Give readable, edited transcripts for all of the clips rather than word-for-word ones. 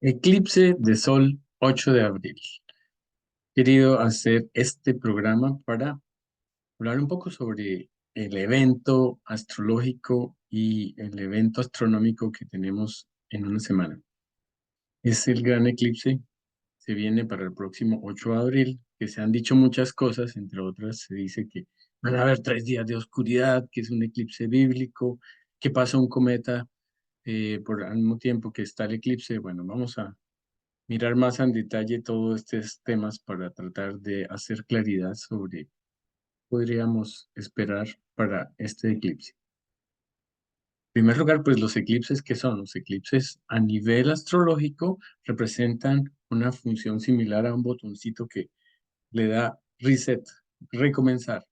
Eclipse de Sol 8 de abril. Querido hacer este programa para hablar un poco sobre el evento astrológico y el evento astronómico que tenemos en una semana. Es el gran eclipse, se viene para el próximo 8 de abril, que se han dicho muchas cosas, entre otras se dice que van a haber 3 días de oscuridad, que es un eclipse bíblico, que pasa un cometa por al mismo tiempo que está el eclipse. Bueno, vamos a mirar más en detalle todos estos temas para tratar de hacer claridad sobre qué podríamos esperar para este eclipse. En primer lugar, pues los eclipses, ¿qué son? Los eclipses a nivel astrológico representan una función similar a un botoncito que le da reset, recomenzar.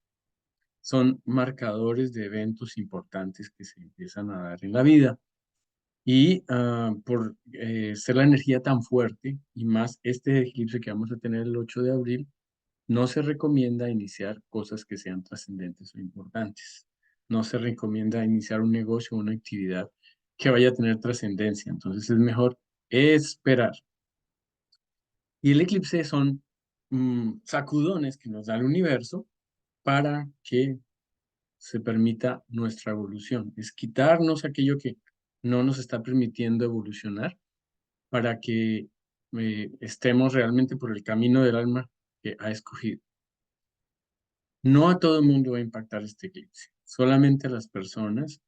Son marcadores de eventos importantes que se empiezan a dar en la vida. Y por ser la energía tan fuerte, y más este eclipse que vamos a tener el 8 de abril, no se recomienda iniciar cosas que sean trascendentes o importantes. No se recomienda iniciar un negocio o una actividad que vaya a tener trascendencia. Entonces es mejor esperar. Y el eclipse son sacudones que nos da el universo para que se permita nuestra evolución. Es quitarnos aquello que no nos está permitiendo evolucionar para que estemos realmente por el camino del alma que ha escogido. No a todo el mundo va a impactar este eclipse, solamente a las personas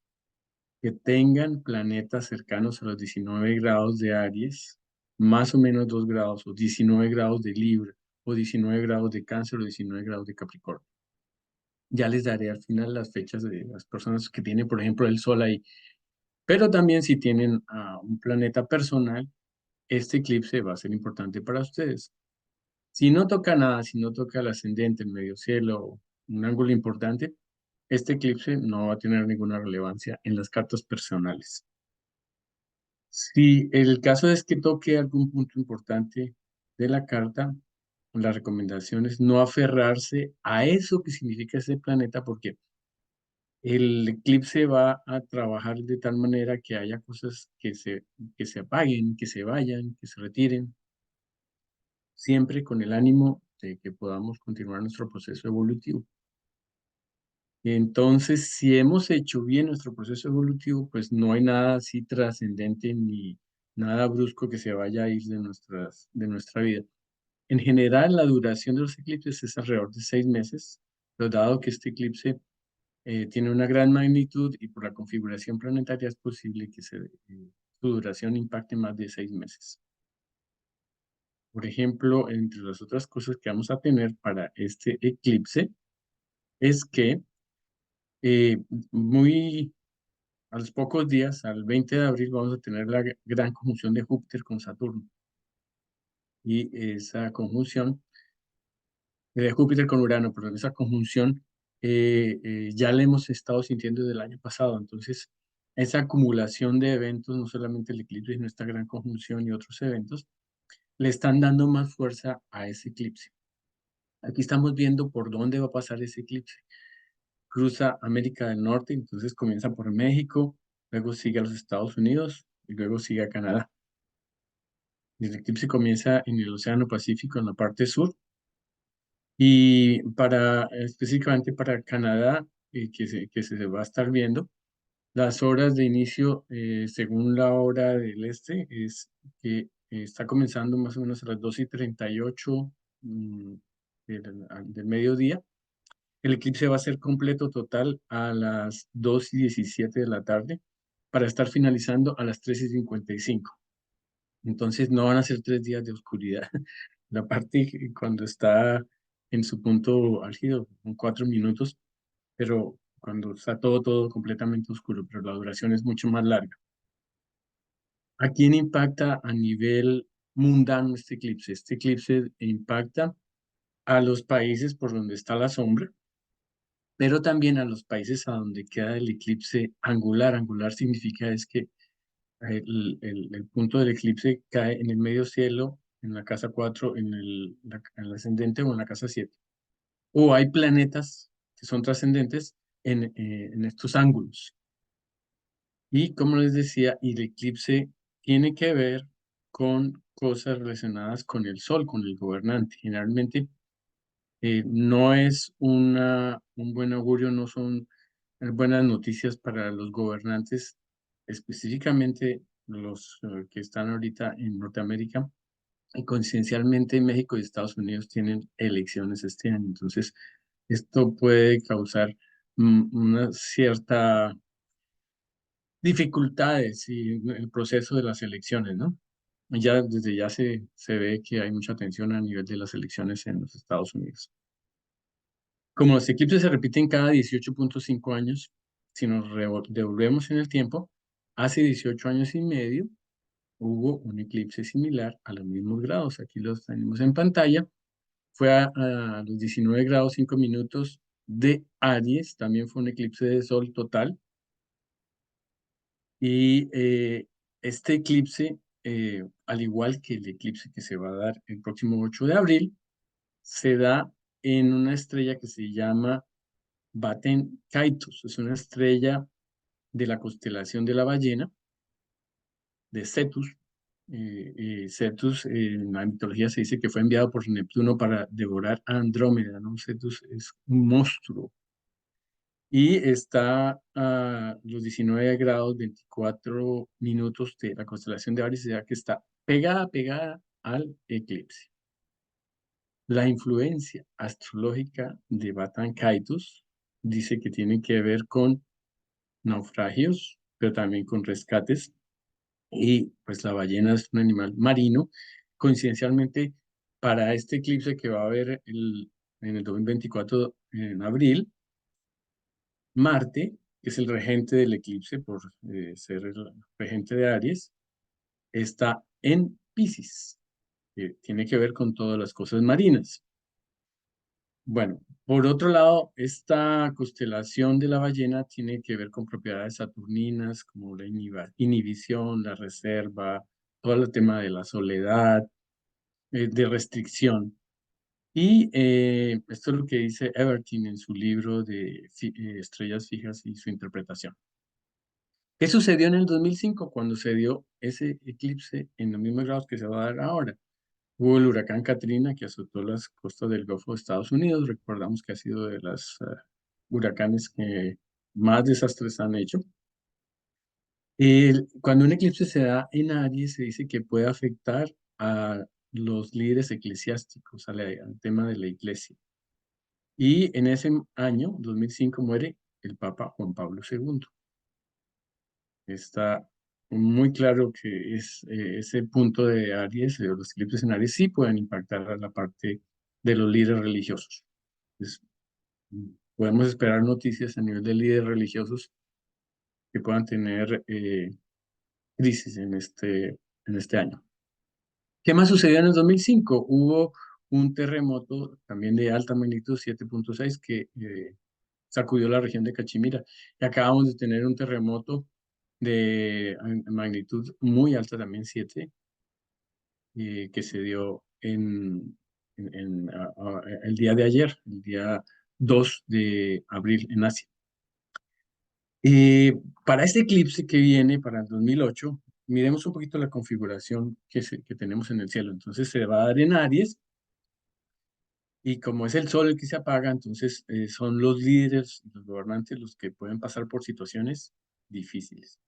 que tengan planetas cercanos a los 19 grados de Aries, más o menos 2 grados, o 19 grados de Libra, o 19 grados de Cáncer, o 19 grados de Capricornio. Ya les daré al final las fechas de las personas que tienen, por ejemplo, el Sol ahí. Pero también si tienen un planeta personal, este eclipse va a ser importante para ustedes. Si no toca nada, si no toca el ascendente, el medio cielo, un ángulo importante, este eclipse no va a tener ninguna relevancia en las cartas personales. Si el caso es que toque algún punto importante de la carta, la recomendación es no aferrarse a eso que significa ese planeta, porque el eclipse va a trabajar de tal manera que haya cosas que se apaguen, que se vayan, que se retiren, siempre con el ánimo de que podamos continuar nuestro proceso evolutivo. Entonces, si hemos hecho bien nuestro proceso evolutivo, pues no hay nada así trascendente ni nada brusco que se vaya a ir de nuestra vida. En general, la duración de los eclipses es alrededor de 6 meses, pero dado que este eclipse tiene una gran magnitud y por la configuración planetaria es posible que su duración impacte más de 6 meses. Por ejemplo, entre las otras cosas que vamos a tener para este eclipse es que eh, muy a los pocos días, al 20 de abril, vamos a tener la gran conjunción de Júpiter con Saturno. Y esa conjunción, de Júpiter con Urano, perdón, esa conjunción ya la hemos estado sintiendo desde el año pasado. Entonces, esa acumulación de eventos, no solamente el eclipse, sino esta gran conjunción y otros eventos, le están dando más fuerza a ese eclipse. Aquí estamos viendo por dónde va a pasar ese eclipse. Cruza América del Norte, entonces comienza por México, luego sigue a los Estados Unidos y luego sigue a Canadá. El eclipse comienza en el Océano Pacífico, en la parte sur, y específicamente para Canadá, que se va a estar viendo, las horas de inicio, según la hora del este, es que está comenzando más o menos a las 2:38 del mediodía. El eclipse va a ser completo total a las 2:17 de la tarde para estar finalizando a las 3:55. Entonces no van a ser 3 días de oscuridad. La parte cuando está en su punto álgido, con 4 minutos, pero cuando está todo completamente oscuro, pero la duración es mucho más larga. ¿A quién impacta a nivel mundano este eclipse? Este eclipse impacta a los países por donde está la sombra, pero también a los países a donde queda el eclipse angular. Angular significa es que el punto del eclipse cae en el medio cielo, en la casa 4 en el ascendente o en la casa 7. O hay planetas que son trascendentes en estos ángulos. Y como les decía, el eclipse tiene que ver con cosas relacionadas con el sol, con el gobernante. Generalmente no es un buen augurio, no son buenas noticias para los gobernantes, específicamente los que están ahorita en Norteamérica. Y coincidencialmente México y Estados Unidos tienen elecciones este año. Entonces, esto puede causar una cierta dificultades en el proceso de las elecciones, ¿no? Ya desde ya se ve que hay mucha tensión a nivel de las elecciones en los Estados Unidos. Como los eclipses se repiten cada 18,5 años, si nos devolvemos en el tiempo, hace 18 años y medio hubo un eclipse similar a los mismos grados. Aquí los tenemos en pantalla. Fue a los 19 grados 5 minutos de Aries. También fue un eclipse de sol total. Y este eclipse, al igual que el eclipse que se va a dar el próximo 8 de abril, se da en una estrella que se llama Baten-Kaitos. Es una estrella de la constelación de la ballena, de Cetus. Cetus en la mitología se dice que fue enviado por Neptuno para devorar a Andrómeda, ¿no? Cetus es un monstruo y está a los 19 grados 24 minutos de la constelación de Aries, o sea que está pegada al eclipse. La influencia astrológica de Batan Kaitos dice que tiene que ver con naufragios, pero también con rescates. Y pues la ballena es un animal marino. Coincidencialmente, para este eclipse que va a haber en el 2024, en abril, Marte, que es el regente del eclipse por ser el regente de Aries, está en Piscis, que tiene que ver con todas las cosas marinas. Bueno, por otro lado, esta constelación de la ballena tiene que ver con propiedades saturninas como la inhibición, la reserva, todo el tema de la soledad, de restricción. Y esto es lo que dice Everton en su libro de Estrellas Fijas y su interpretación. ¿Qué sucedió en el 2005 cuando se dio ese eclipse en los mismos grados que se va a dar ahora? Hubo el huracán Katrina que azotó las costas del Golfo de Estados Unidos. Recordamos que ha sido de los huracanes que más desastres han hecho. Cuando un eclipse se da en Aries, se dice que puede afectar a los líderes eclesiásticos, al tema de la iglesia. Y en ese año, 2005, muere el Papa Juan Pablo II. Está muy claro que ese punto de Aries, los eclipses en Aries, sí pueden impactar a la parte de los líderes religiosos. Pues, podemos esperar noticias a nivel de líderes religiosos que puedan tener crisis en este año. ¿Qué más sucedió en el 2005? Hubo un terremoto también de alta magnitud, 7,6, que sacudió la región de Cachemira. Y acabamos de tener un terremoto de magnitud muy alta, también 7, que se dio el día de ayer, el día 2 de abril en Asia. Para este eclipse que viene, para el 2008, miremos un poquito la configuración que tenemos en el cielo. Entonces se va a dar en Aries, y como es el sol el que se apaga, entonces son los líderes, los gobernantes, los que pueden pasar por situaciones difíciles.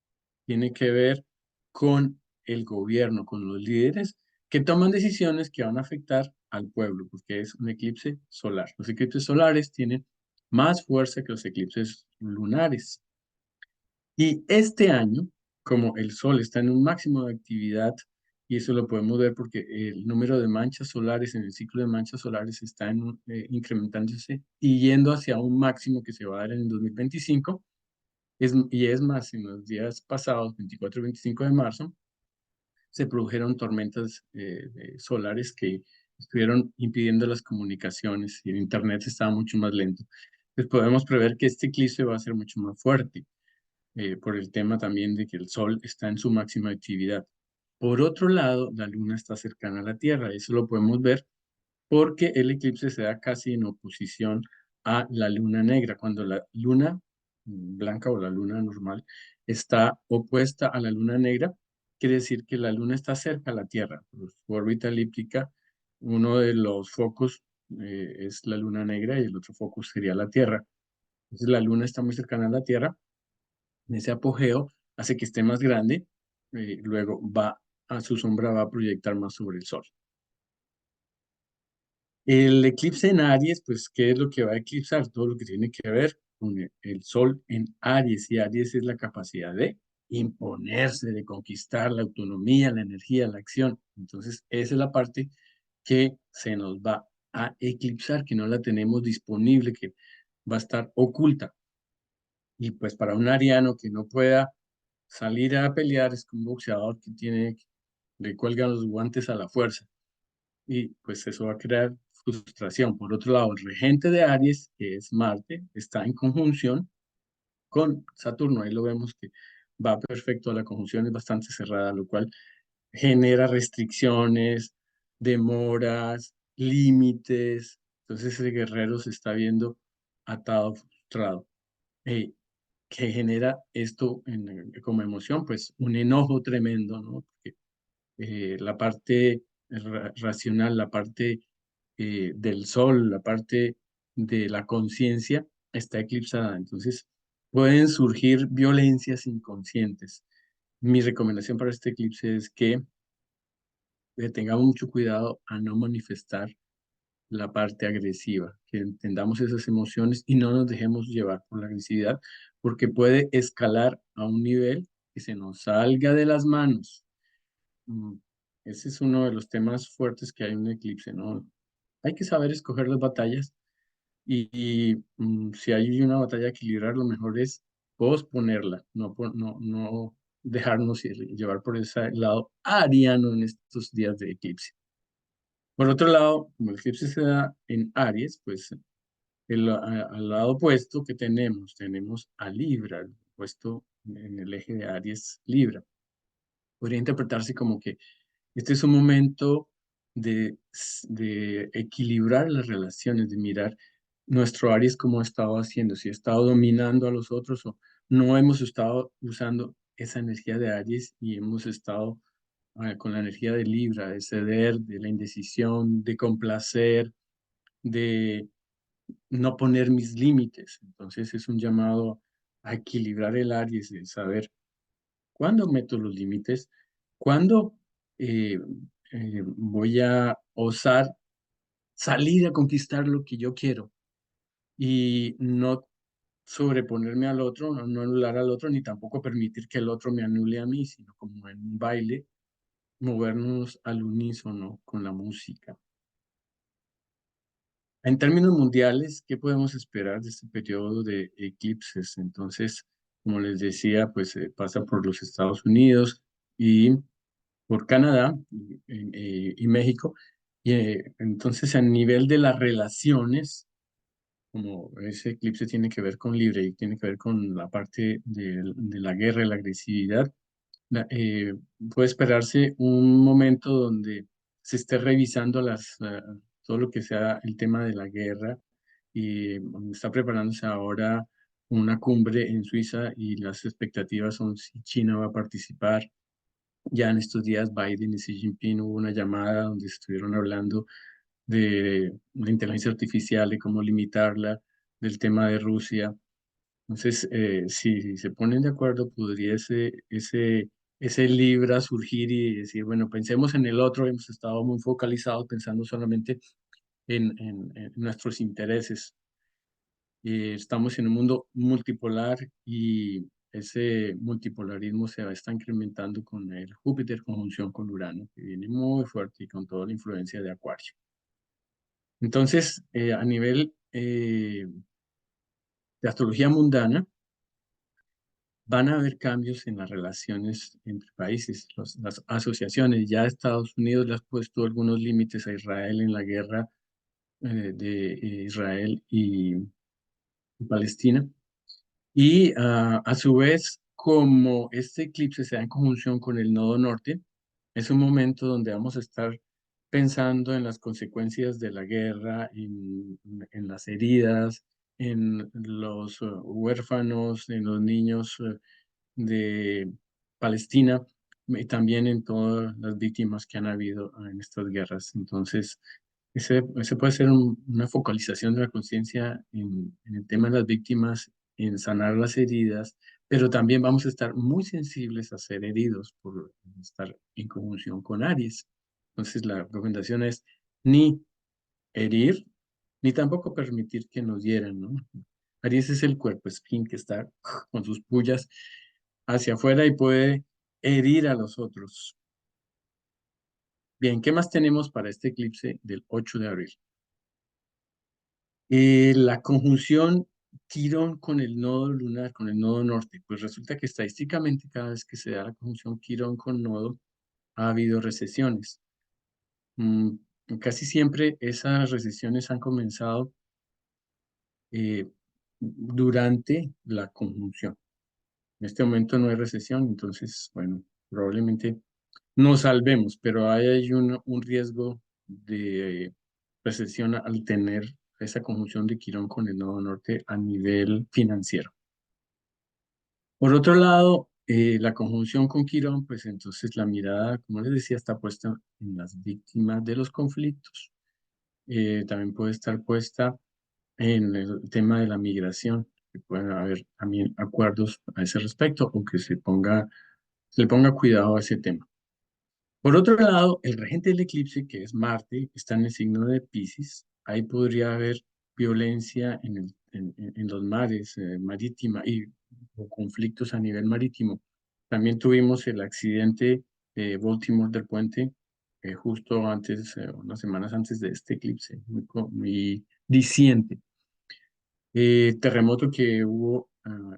Tiene que ver con el gobierno, con los líderes que toman decisiones que van a afectar al pueblo, porque es un eclipse solar. Los eclipses solares tienen más fuerza que los eclipses lunares. Y este año, como el Sol está en un máximo de actividad, y eso lo podemos ver porque el número de manchas solares en el ciclo de manchas solares está incrementándose y yendo hacia un máximo que se va a dar en el 2025, y es más, en los días pasados, 24 y 25 de marzo, se produjeron tormentas solares que estuvieron impidiendo las comunicaciones y el Internet estaba mucho más lento. Pues podemos prever que este eclipse va a ser mucho más fuerte por el tema también de que el Sol está en su máxima actividad. Por otro lado, la Luna está cercana a la Tierra. Eso lo podemos ver porque el eclipse se da casi en oposición a la Luna negra. Cuando la Luna blanca o la Luna normal está opuesta a la Luna negra, quiere decir que la Luna está cerca a la Tierra. Por su órbita elíptica, uno de los focos es la Luna negra y el otro foco sería la Tierra. Entonces la Luna está muy cercana a la Tierra. En ese apogeo hace que esté más grande, luego va a su sombra va a proyectar más sobre el Sol. El eclipse en Aries, pues, ¿qué es lo que va a eclipsar? Todo lo que tiene que ver con el Sol en Aries, y Aries es la capacidad de imponerse, de conquistar la autonomía, la energía, la acción. Entonces, esa es la parte que se nos va a eclipsar, que no la tenemos disponible, que va a estar oculta. Y pues para un ariano que no pueda salir a pelear, es como un boxeador que le cuelgan los guantes a la fuerza y pues eso va a crear frustración. Por otro lado, el regente de Aries, que es Marte, está en conjunción con Saturno. Ahí lo vemos que va perfecto, la conjunción es bastante cerrada, lo cual genera restricciones, demoras, límites. Entonces ese guerrero se está viendo atado, frustrado. Eh, que genera esto como emoción, pues un enojo tremendo, ¿no? Porque la parte racional, la parte del sol, la parte de la conciencia está eclipsada. Entonces, pueden surgir violencias inconscientes. Mi recomendación para este eclipse es que tengamos mucho cuidado a no manifestar la parte agresiva, que entendamos esas emociones y no nos dejemos llevar por la agresividad, porque puede escalar a un nivel que se nos salga de las manos. Mm, Ese es uno de los temas fuertes que hay en un eclipse, ¿no? Hay que saber escoger las batallas y si hay una batalla a equilibrar, lo mejor es posponerla, no dejarnos llevar por ese lado ariano en estos días de eclipse. Por otro lado, como el eclipse se da en Aries, pues al lado opuesto que tenemos a Libra, puesto en el eje de Aries Libra. Podría interpretarse como que este es un momento de equilibrar las relaciones, de mirar nuestro Aries cómo ha estado haciendo, si ha estado dominando a los otros o no hemos estado usando esa energía de Aries y hemos estado con la energía de Libra, de ceder, de la indecisión, de complacer, de no poner mis límites. Entonces es un llamado a equilibrar el Aries, de saber cuándo meto los límites, cuándo eh, voy a osar salir a conquistar lo que yo quiero y no sobreponerme al otro, no anular al otro, ni tampoco permitir que el otro me anule a mí, sino como en un baile, movernos al unísono con la música. En términos mundiales, ¿qué podemos esperar de este periodo de eclipses? Entonces, como les decía, pues pasa por los Estados Unidos y por Canadá y México. Y entonces, a nivel de las relaciones, como ese eclipse tiene que ver con Libre y tiene que ver con la parte de la guerra y la agresividad, la- eh, puede esperarse un momento donde se esté revisando todo lo que sea el tema de la guerra y está preparándose ahora una cumbre en Suiza y las expectativas son si China va a participar. Ya en estos días Biden y Xi Jinping hubo una llamada donde estuvieron hablando de la inteligencia artificial y cómo limitarla, del tema de Rusia. Entonces, si se ponen de acuerdo, podría ese Libra surgir y decir, bueno, pensemos en el otro, hemos estado muy focalizados pensando solamente en nuestros intereses. Estamos en un mundo multipolar y ese multipolarismo está incrementando con el Júpiter conjunción con Urano, que viene muy fuerte y con toda la influencia de Acuario. Entonces, a nivel de astrología mundana, van a haber cambios en las relaciones entre países, las asociaciones. Ya Estados Unidos le ha puesto algunos límites a Israel en la guerra de Israel y Palestina. Y a su vez, como este eclipse se da en conjunción con el nodo norte, es un momento donde vamos a estar pensando en las consecuencias de la guerra, en las heridas, en los huérfanos, en los niños de Palestina. y también en todas las víctimas que han habido en estas guerras. Entonces, ese puede ser una focalización de la conciencia en el tema de las víctimas, en sanar las heridas, pero también vamos a estar muy sensibles a ser heridos por estar en conjunción con Aries. Entonces, la recomendación es ni herir, ni tampoco permitir que nos hieran, ¿no? Aries es el cuerpo espín que está con sus pullas hacia afuera y puede herir a los otros. Bien, ¿qué más tenemos para este eclipse del 8 de abril? La conjunción Quirón con el nodo lunar, con el nodo norte. Pues resulta que estadísticamente cada vez que se da la conjunción Quirón con nodo, ha habido recesiones. Mm, Casi siempre esas recesiones han comenzado eh, durante la conjunción. En este momento no hay recesión, entonces, bueno, probablemente nos salvemos, pero hay un riesgo de recesión al tener esa conjunción de Quirón con el nodo norte a nivel financiero. Por otro lado, la conjunción con Quirón, pues entonces la mirada, como les decía, está puesta en las víctimas de los conflictos. También puede estar puesta en el tema de la migración, que pueden haber también acuerdos a ese respecto o que se le ponga cuidado a ese tema. Por otro lado, el regente del eclipse, que es Marte, está en el signo de Piscis. Ahí podría haber violencia en los mares, marítima y o conflictos a nivel marítimo. También tuvimos el accidente de Baltimore del puente justo antes, unas semanas antes de este eclipse, muy diciente. Terremoto que hubo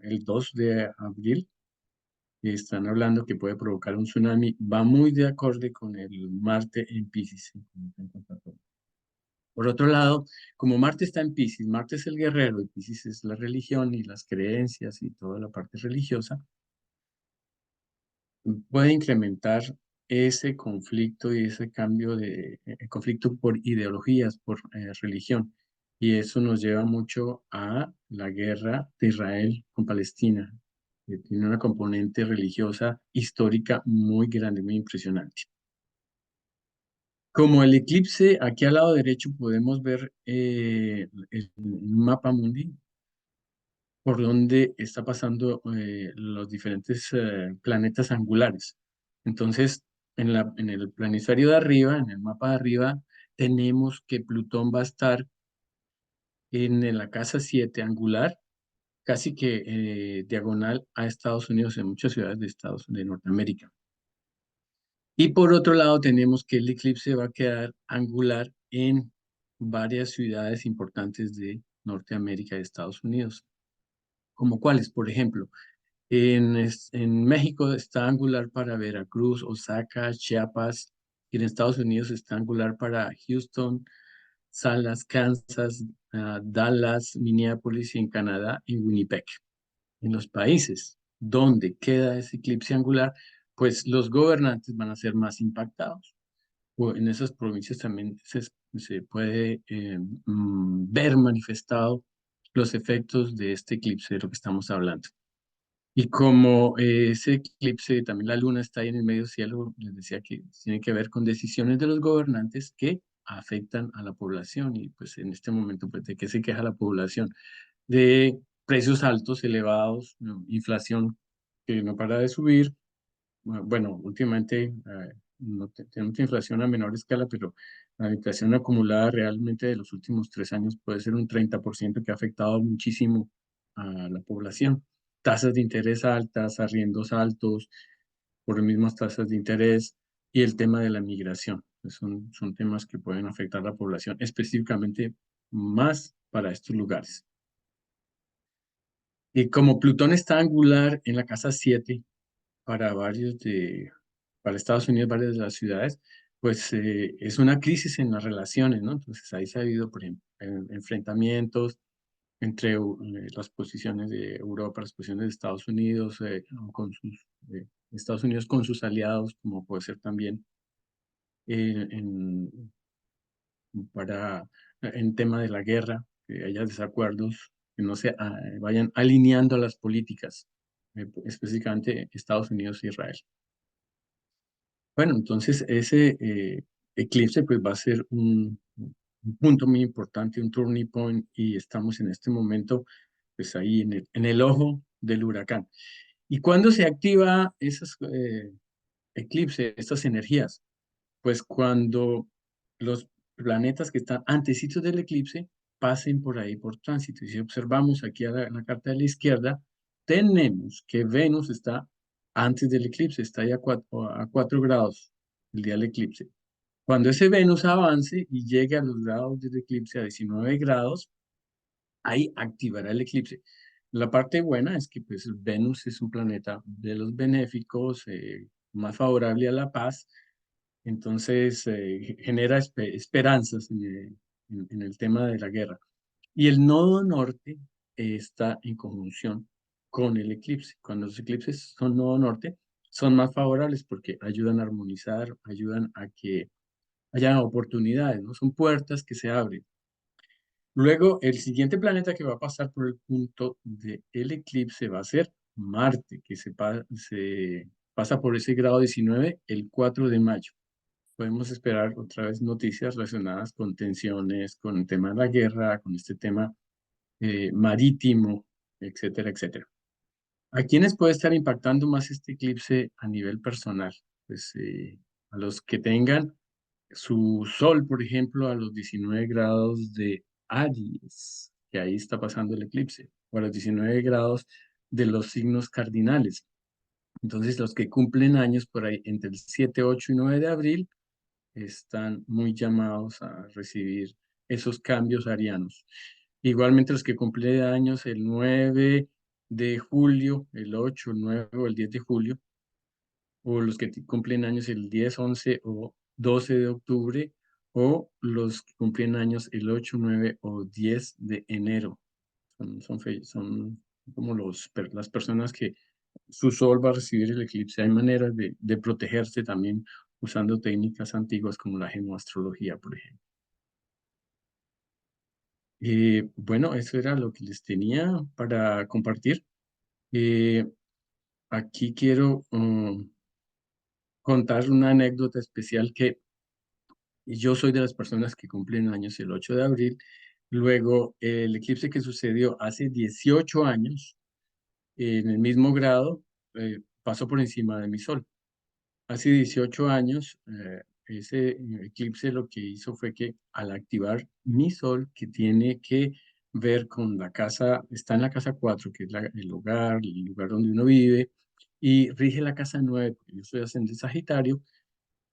el 2 de abril, están hablando que puede provocar un tsunami, va muy de acorde con el Marte en Piscis. Por otro lado, como Marte está en Piscis, Marte es el guerrero y Piscis es la religión y las creencias y toda la parte religiosa, puede incrementar ese conflicto y ese cambio de conflicto por ideologías, por religión. Y eso nos lleva mucho a la guerra de Israel con Palestina, que tiene una componente religiosa histórica muy grande, muy impresionante. Como el eclipse, aquí al lado derecho podemos ver el mapa mundi por donde está pasando los diferentes planetas angulares. Entonces, en el planisferio de arriba, en el mapa de arriba, tenemos que Plutón va a estar en la casa 7 angular, casi que diagonal a Estados Unidos, en muchas ciudades de Norteamérica. Y por otro lado, tenemos que el eclipse va a quedar angular en varias ciudades importantes de Norteamérica y Estados Unidos. ¿Como cuáles? Por ejemplo, en México está angular para Veracruz, Osaka, Chiapas, y en Estados Unidos está angular para Houston, Dallas, Kansas, Dallas, Minneapolis y en Canadá, en Winnipeg. En los países donde queda ese eclipse angular, pues los gobernantes van a ser más impactados. O en esas provincias también se puede ver manifestado los efectos de este eclipse de lo que estamos hablando. Y como ese eclipse, también la luna está ahí en el medio cielo, les decía que tiene que ver con decisiones de los gobernantes que afectan a la población. Y pues en este momento, pues, ¿de qué se queja la población? De precios altos, elevados, ¿no? Inflación que no para de subir. Bueno, últimamente no tenemos inflación a menor escala, pero la inflación acumulada realmente de los últimos 3 años puede ser un 30% que ha afectado muchísimo a la población. Tasas de interés altas, arriendos altos, por las mismas tasas de interés y el tema de la migración. Son temas que pueden afectar a la población, específicamente más para estos lugares. Y como Plutón está angular en la casa 7 para para Estados Unidos, varias de las ciudades, pues es una crisis en las relaciones, ¿no? Entonces ahí se ha habido, por ejemplo, enfrentamientos entre las posiciones de Europa, las posiciones de Estados Unidos, Estados Unidos con sus aliados, como puede ser también eh, en, en tema de la guerra, que haya desacuerdos, que no se vayan alineando las políticas, específicamente Estados Unidos e Israel. Bueno, entonces ese eclipse pues va a ser un punto muy importante, un turning point, y estamos en este momento pues ahí en el ojo del huracán. ¿Y cuándo se activa esos eclipses, estas energías? Pues cuando los planetas que están antecitos del eclipse pasen por ahí por tránsito. Y si observamos aquí a la carta de la izquierda, tenemos que Venus está antes del eclipse, está ahí a 4 grados el día del eclipse. Cuando ese Venus avance y llegue a los grados del eclipse a 19 grados, ahí activará el eclipse. La parte buena es que pues Venus es un planeta de los benéficos, más favorable a la paz, entonces genera esperanzas en el tema de la guerra. Y el nodo norte está en conjunción con el eclipse. Cuando los eclipses son nodo norte, son más favorables porque ayudan a armonizar, ayudan a que haya oportunidades, ¿no? Son puertas que se abren. Luego, el siguiente planeta que va a pasar por el punto del eclipse va a ser Marte, que se pasa por ese grado 19 el 4 de mayo. Podemos esperar otra vez noticias relacionadas con tensiones, con el tema de la guerra, con este tema marítimo, etcétera, etcétera. ¿A quiénes puede estar impactando más este eclipse a nivel personal? Pues a los que tengan su sol, por ejemplo, a los 19 grados de Aries, que ahí está pasando el eclipse, o a los 19 grados de los signos cardinales. Entonces, los que cumplen años por ahí entre el 7, 8 y 9 de abril están muy llamados a recibir esos cambios arianos. Igualmente los que cumplen años el 9 de julio, el 8, el 9 o el 10 de julio, o los que cumplen años el 10, 11 o 12 de octubre, o los que cumplen años el 8, 9 o 10 de enero. Son como las personas que su sol va a recibir el eclipse. Hay maneras de protegerse también usando técnicas antiguas como la gemoastrología, por ejemplo. Bueno, eso era lo que les tenía para compartir. Eh, Aquí quiero contar una anécdota especial que yo soy de las personas que cumplen años el 8 de abril. Luego, el eclipse que sucedió hace 18 años, en el mismo grado, pasó por encima de mi sol. Hace 18 años, ese eclipse lo que hizo fue que al activar mi sol, que tiene que ver con la casa, está en la casa 4 que es el hogar, el lugar donde uno vive, y rige la casa 9 porque yo soy ascendente Sagitario,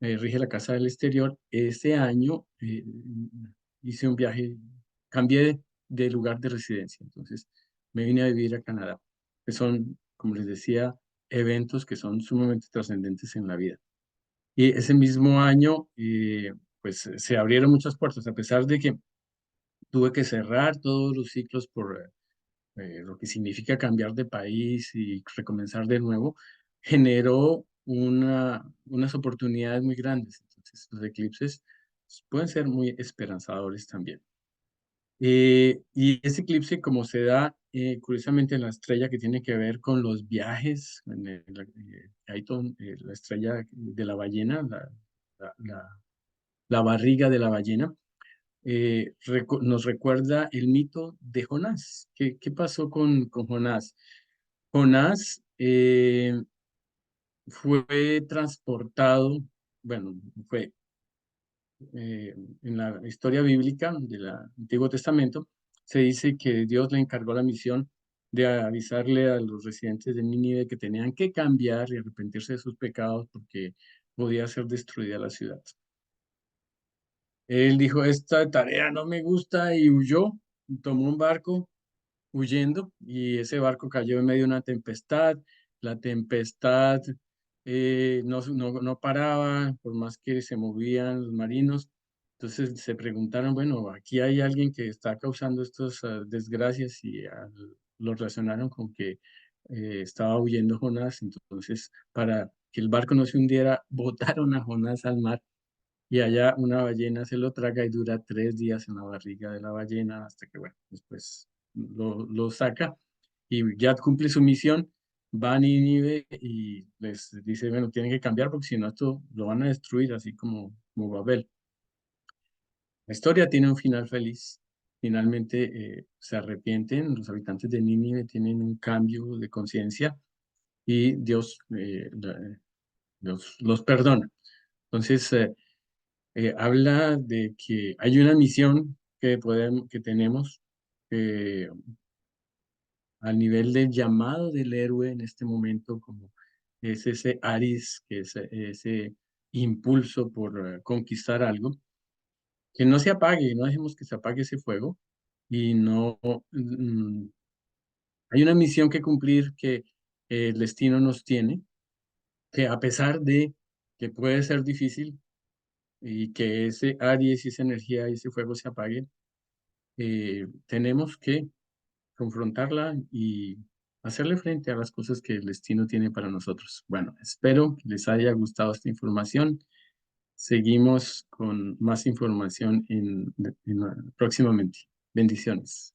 rige la casa del exterior. Ese año hice un viaje, cambié de lugar de residencia, entonces me vine a vivir a Canadá, que son, como les decía, eventos que son sumamente trascendentes en la vida. Y ese mismo año, pues se abrieron muchas puertas, a pesar de que tuve que cerrar todos los ciclos por lo que significa cambiar de país y recomenzar de nuevo, generó unas oportunidades muy grandes. Entonces, los eclipses pueden ser muy esperanzadores también. Y ese eclipse, como se da curiosamente en la estrella que tiene que ver con los viajes, la estrella de la ballena, la, la- la barriga de la ballena, nos recuerda el mito de Jonás. ¿Qué pasó con Jonás? Jonás fue transportado, bueno, fue en la historia bíblica del Antiguo Testamento, se dice que Dios le encargó la misión de avisarle a los residentes de Nínive que tenían que cambiar y arrepentirse de sus pecados porque podía ser destruida la ciudad. Él dijo, esta tarea no me gusta y huyó, tomó un barco huyendo y ese barco cayó en medio de una tempestad. La tempestad no paraba, por más que se movían los marinos. Entonces se preguntaron, bueno, aquí hay alguien que está causando estas desgracias y lo relacionaron con que estaba huyendo Jonás. Entonces, para que el barco no se hundiera, botaron a Jonás al mar y allá una ballena se lo traga y dura 3 días en la barriga de la ballena hasta que, bueno, después lo saca y ya cumple su misión va a Nínive y les dice, bueno, tienen que cambiar porque si no esto lo van a destruir, así como Babel. La historia tiene un final feliz. Finalmente se arrepienten, los habitantes de Nínive tienen un cambio de conciencia y Dios los perdona. Entonces, habla de que hay una misión que tenemos al nivel del llamado del héroe en este momento, como es ese Aris, que es ese impulso por conquistar algo, que no se apague, no dejemos que se apague ese fuego y no, mm, hay una misión que cumplir que el destino nos tiene, que a pesar de que puede ser difícil y que ese Aries y esa energía y ese fuego se apague, tenemos que confrontarla y hacerle frente a las cosas que el destino tiene para nosotros. Bueno, espero que les haya gustado esta información. Seguimos con más información próximamente. Bendiciones.